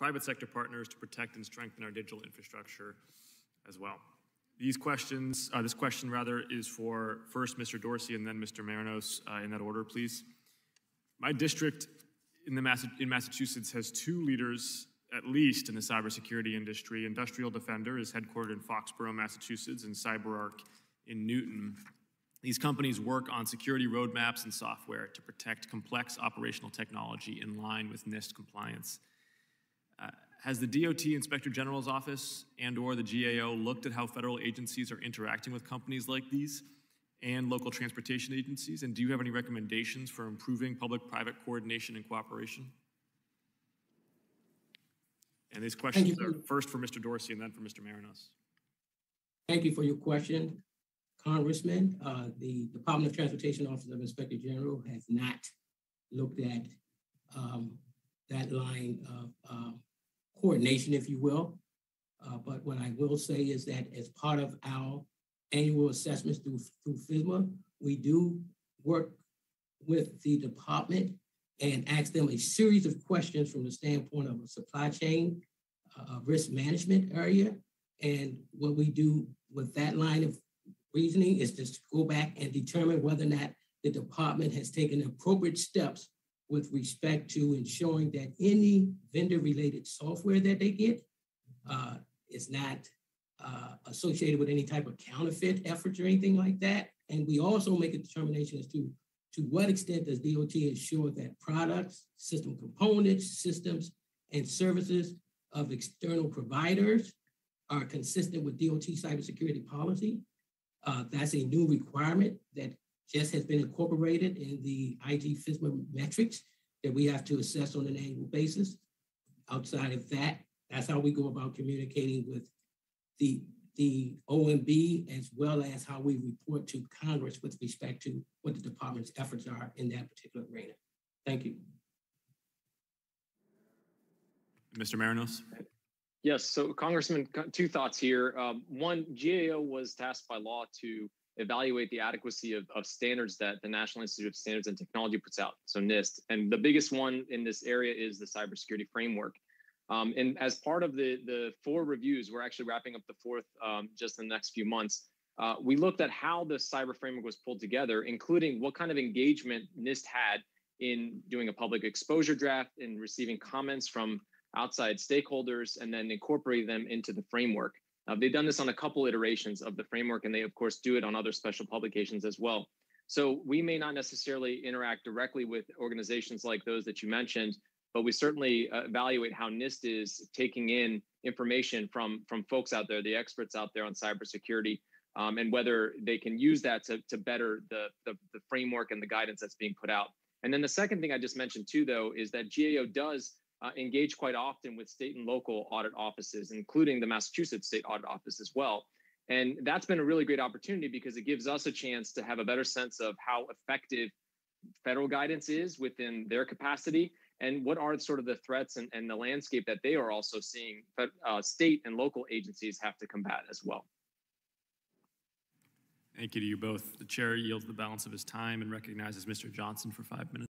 private sector partners to protect and strengthen our digital infrastructure as well. This question is for first Mr. Dorsey and then Mr. Marinos, in that order, please. My district in Massachusetts has two leaders, at least in the cybersecurity industry. Industrial Defender is headquartered in Foxborough, Massachusetts, and CyberArk in Newton. These companies work on security roadmaps and software to protect complex operational technology in line with NIST compliance. Has the DOT Inspector General's Office and/or the GAO looked at how federal agencies are interacting with companies like these and local transportation agencies? And do you have any recommendations for improving public-private coordination and cooperation? And these questions are first for Mr. Dorsey and then for Mr. Marinos. Thank you for your question, Congressman. The Department of Transportation Office of Inspector General has not looked at that line of coordination, if you will. But what I will say is that as part of our annual assessments through FSMA, we do work with the department and ask them a series of questions from the standpoint of a supply chain risk management area. And what we do with that line of reasoning is just to go back and determine whether or not the department has taken appropriate steps with respect to ensuring that any vendor-related software that they get is not associated with any type of counterfeit efforts or anything like that. And we also make a determination as to what extent does DOT ensure that products, system components, systems, and services of external providers are consistent with DOT cybersecurity policy. That's a new requirement that just has been incorporated in the IG FSMA metrics that we have to assess on an annual basis. Outside of that, that's how we go about communicating with the OMB, as well as how we report to Congress with respect to what the department's efforts are in that particular arena. Thank you. Mr. Marinos. Yes, so Congressman, two thoughts here. One, GAO was tasked by law to evaluate the adequacy of standards that the National Institute of Standards and Technology puts out, so NIST. And the biggest one in this area is the cybersecurity framework. And as part of the 4 reviews, we're actually wrapping up the 4th just in the next few months. We looked at how the cyber framework was pulled together, including what kind of engagement NIST had in doing a public exposure draft and receiving comments from outside stakeholders and then incorporating them into the framework. They've done this on a couple iterations of the framework, and they, of course, do it on other special publications as well. So we may not necessarily interact directly with organizations like those that you mentioned, but we certainly evaluate how NIST is taking in information from folks out there, the experts out there on cybersecurity, and whether they can use that to better the framework and the guidance that's being put out. And then the second thing I just mentioned too, though, is that GAO does engage quite often with state and local audit offices, including the Massachusetts State Audit Office as well. And that's been a really great opportunity because it gives us a chance to have a better sense of how effective federal guidance is within their capacity and what are sort of the threats and the landscape that they are also seeing state and local agencies have to combat as well. Thank you to you both. The chair yields the balance of his time and recognizes Mr. Johnson for 5 minutes.